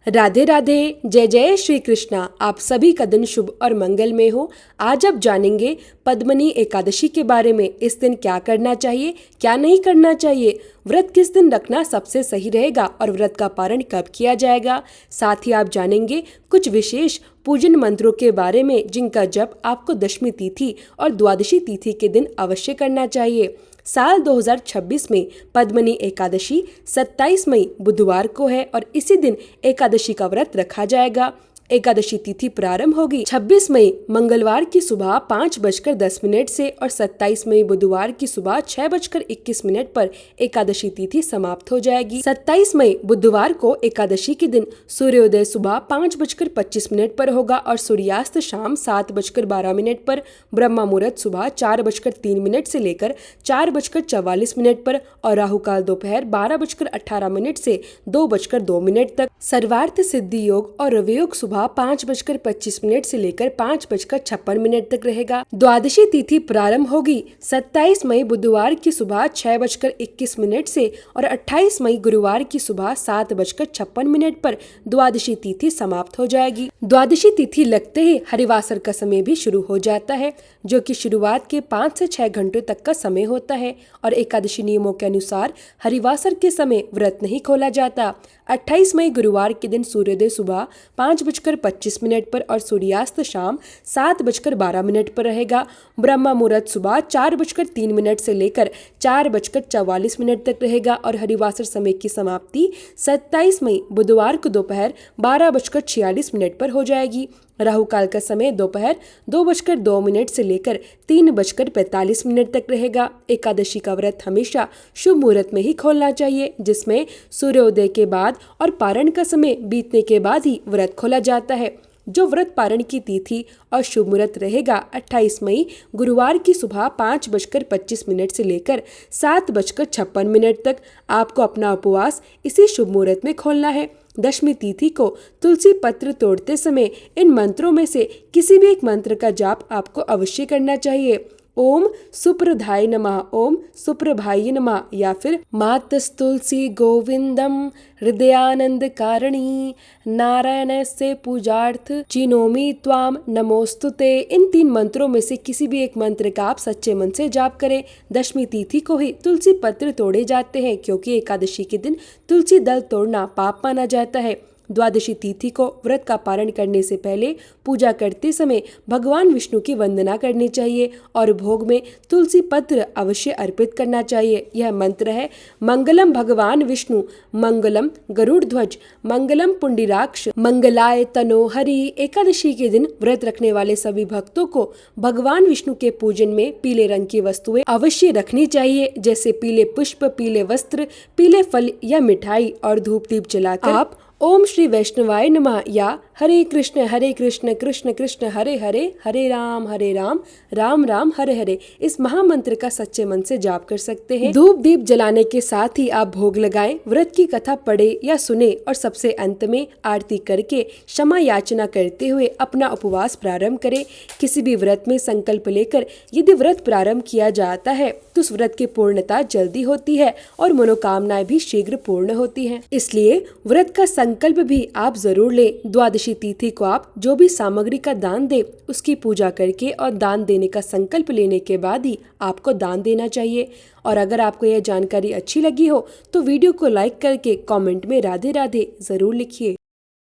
राधे राधे, जय जय श्री कृष्णा। आप सभी का दिन शुभ और मंगलमय हो। आज आप जानेंगे पद्मनी एकादशी के बारे में। इस दिन क्या करना चाहिए, क्या नहीं करना चाहिए, व्रत किस दिन रखना सबसे सही रहेगा और व्रत का पारण कब किया जाएगा। साथ ही आप जानेंगे कुछ विशेष पूजन मंत्रों के बारे में जिनका जप आपको दशमी तिथि और द्वादशी तिथि के दिन अवश्य करना चाहिए। साल 2026 में पद्मनी एकादशी 27 मई बुधवार को है और इसी दिन एकादशी का व्रत रखा जाएगा। एकादशी तिथि प्रारंभ होगी 26 मई मंगलवार की सुबह 5:10 से और 27 मई बुधवार की सुबह 6:21 पर एकादशी तिथि समाप्त हो जाएगी। 27 मई बुधवार को एकादशी के दिन सूर्योदय सुबह 5:25 पर होगा और सूर्यास्त शाम 7:12 पर, ब्रह्म मुहूर्त सुबह 4:03 से लेकर 4:44 पर और राहु काल दोपहर 12:18 से 2:02 तक। सर्वार्थ सिद्धि योग और रवि योग सुबह 5:25 से लेकर 5:56 तक रहेगा। द्वादशी तिथि प्रारंभ होगी 27 मई बुधवार की सुबह 6:21 से और 28 मई गुरुवार की सुबह 7:56 पर द्वादशी तिथि समाप्त हो जाएगी। द्वादशी तिथि लगते ही हरिवासर का समय भी शुरू हो जाता है, जो कि शुरुआत के 5 से 6 घंटों तक का समय होता है और एकादशी नियमों के अनुसार हरिवासर के समय व्रत नहीं खोला जाता। 28 मई गुरुवार के दिन सूर्योदय सुबह 5:25 पर और सूर्यास्त शाम 7:12 पर रहेगा। ब्रह्म मुहूर्त सुबह 4:03 से लेकर 4:44 तक रहेगा और हरिवासर समय की समाप्ति 27 मई बुधवार को दोपहर 12:46 पर हो जाएगी। राहु काल का समय दोपहर 2:02 से लेकर 3:45 तक रहेगा। एकादशी का व्रत हमेशा शुभ मुहूर्त में ही खोलना चाहिए, जिसमें सूर्योदय के बाद और पारण का समय बीतने के बाद ही व्रत खोला जाता है। जो व्रत पारण की तिथि और शुभ मुहूर्त रहेगा 28 मई गुरुवार की सुबह 5:25 से लेकर 7:56 तक। आपको अपना उपवास इसी शुभ मुहूर्त में खोलना है। दशमी तिथि को तुलसी पत्र तोड़ते समय इन मंत्रों में से किसी भी एक मंत्र का जाप आपको अवश्य करना चाहिए। ओम सुप्रधाय नमः, ओम सुप्रभाय नमः, या फिर मातस्तुलसी गोविंदम हृदयानंद कारणी नारायण से पूजार्थ चिनोमी त्वाम नमोस्तुते। इन 3 मंत्रों में से किसी भी एक मंत्र का आप सच्चे मन से जाप करें। दशमी तिथि को ही तुलसी पत्र तोड़े जाते हैं, क्योंकि एकादशी के दिन तुलसी दल तोड़ना पाप माना जाता है। द्वादशी तिथि को व्रत का पारण करने से पहले पूजा करते समय भगवान विष्णु की वंदना करनी चाहिए और भोग में तुलसी पत्र अवश्य अर्पित करना चाहिए। यह मंत्र है, मंगलम भगवान विष्णु, मंगलम गरुड़ ध्वज, मंगलम पुंडरीकाक्ष, मंगलाय तनो हरि। एकादशी के दिन व्रत रखने वाले सभी भक्तों को भगवान विष्णु के पूजन में पीले रंग की वस्तुएं अवश्य रखनी चाहिए, जैसे पीले पुष्प, पीले वस्त्र, पीले फल या मिठाई, और धूप दीप जलाकर आप ओम श्री वैष्णवाय नमः या हरे कृष्ण कृष्ण कृष्ण हरे हरे, हरे राम राम राम हरे हरे इस महामंत्र का सच्चे मन से जाप कर सकते हैं। धूप दीप जलाने के साथ ही आप भोग लगाएं, व्रत की कथा पढ़े या सुने और सबसे अंत में आरती करके क्षमा याचना करते हुए अपना उपवास प्रारंभ करें। किसी भी व्रत में संकल्प लेकर यदि व्रत प्रारंभ किया जाता है तो उस व्रत की पूर्णता जल्दी होती है और मनोकामनाएं भी शीघ्र पूर्ण होती हैं। इसलिए व्रत का संकल्प भी आप जरूर लें। द्वादशी तिथि को आप जो भी सामग्री का दान दे उसकी पूजा करके और दान देने का संकल्प लेने के बाद ही आपको दान देना चाहिए। और अगर आपको यह जानकारी अच्छी लगी हो तो वीडियो को लाइक करके कमेंट में राधे राधे जरूर लिखिए।